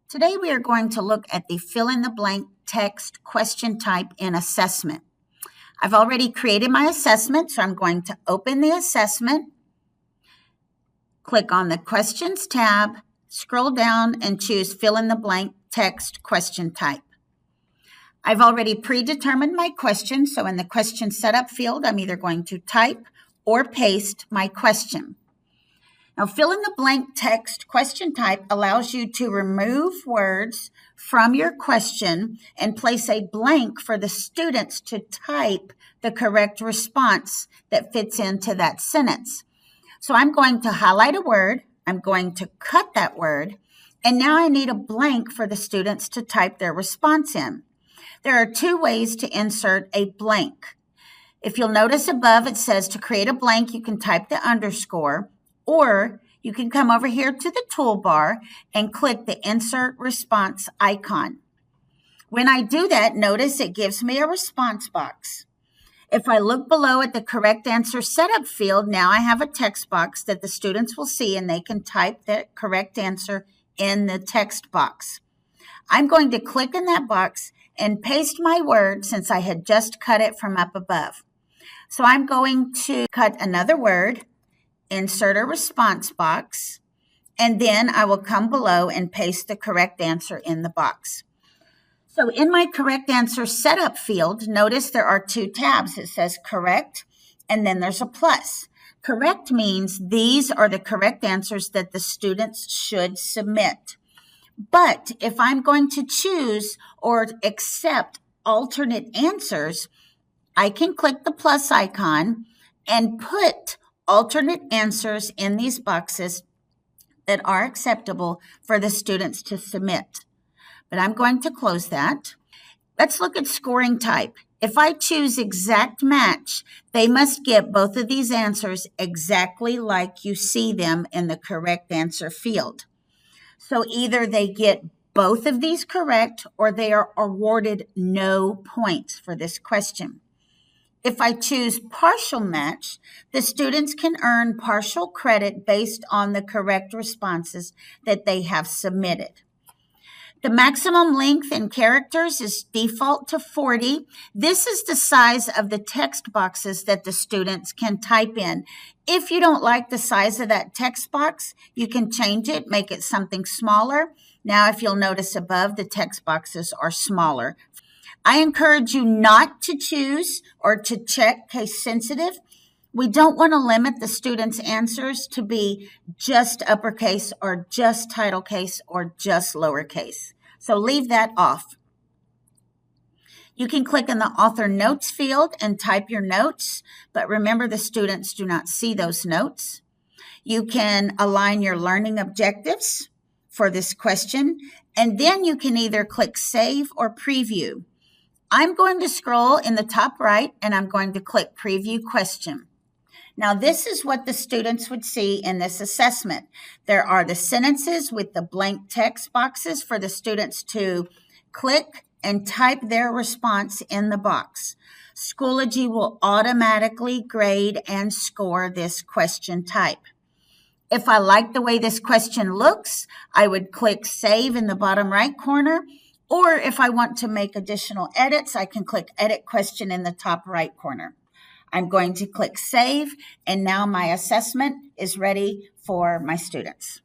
Today we are going to look at the fill-in-the-blank text question type in assessment. I've already created my assessment, so I'm going to open the assessment, click on the Questions tab, scroll down and choose fill-in-the-blank text question type. I've already predetermined my question, so in the question setup field, I'm either going to type or paste my question. Now, fill-in-the-blank text question type allows you to remove words from your question and place a blank for the students to type the correct response that fits into that sentence. So I'm going to highlight a word, I'm going to cut that word, and now I need a blank for the students to type their response in. There are two ways to insert a blank. If you'll notice above, it says to create a blank, you can type the underscore, or you can come over here to the toolbar and click the Insert Response icon. When I do that, notice it gives me a response box. If I look below at the correct answer setup field, now I have a text box that the students will see and they can type the correct answer in the text box. I'm going to click in that box and paste my word since I had just cut it from up above. So I'm going to cut another word, insert a response box, and then I will come below and paste the correct answer in the box. So in my correct answer setup field, notice there are two tabs. It says correct, and then there's a plus. Correct means these are the correct answers that the students should submit. But if I'm going to choose or accept alternate answers, I can click the plus icon and put alternate answers in these boxes that are acceptable for the students to submit. But I'm going to close that. Let's look at scoring type. If I choose exact match, they must get both of these answers exactly like you see them in the correct answer field. So either they get both of these correct or they are awarded no points for this question. If I choose partial match, the students can earn partial credit based on the correct responses that they have submitted. The maximum length in characters is default to 40. This is the size of the text boxes that the students can type in. If you don't like the size of that text box, you can change it, make it something smaller. Now, if you'll notice above, the text boxes are smaller. I encourage you not to choose or to check case sensitive. We don't want to limit the students' answers to be just uppercase or just title case or just lowercase. So leave that off. You can click in the author notes field and type your notes, but remember the students do not see those notes. You can align your learning objectives for this question, and then you can either click save or preview. I'm going to scroll in the top right and I'm going to click Preview Question. Now, this is what the students would see in this assessment. There are the sentences with the blank text boxes for the students to click and type their response in the box. Schoology will automatically grade and score this question type. If I like the way this question looks, I would click Save in the bottom right corner. Or if I want to make additional edits, I can click Edit Question in the top right corner. I'm going to click Save, and now my assessment is ready for my students.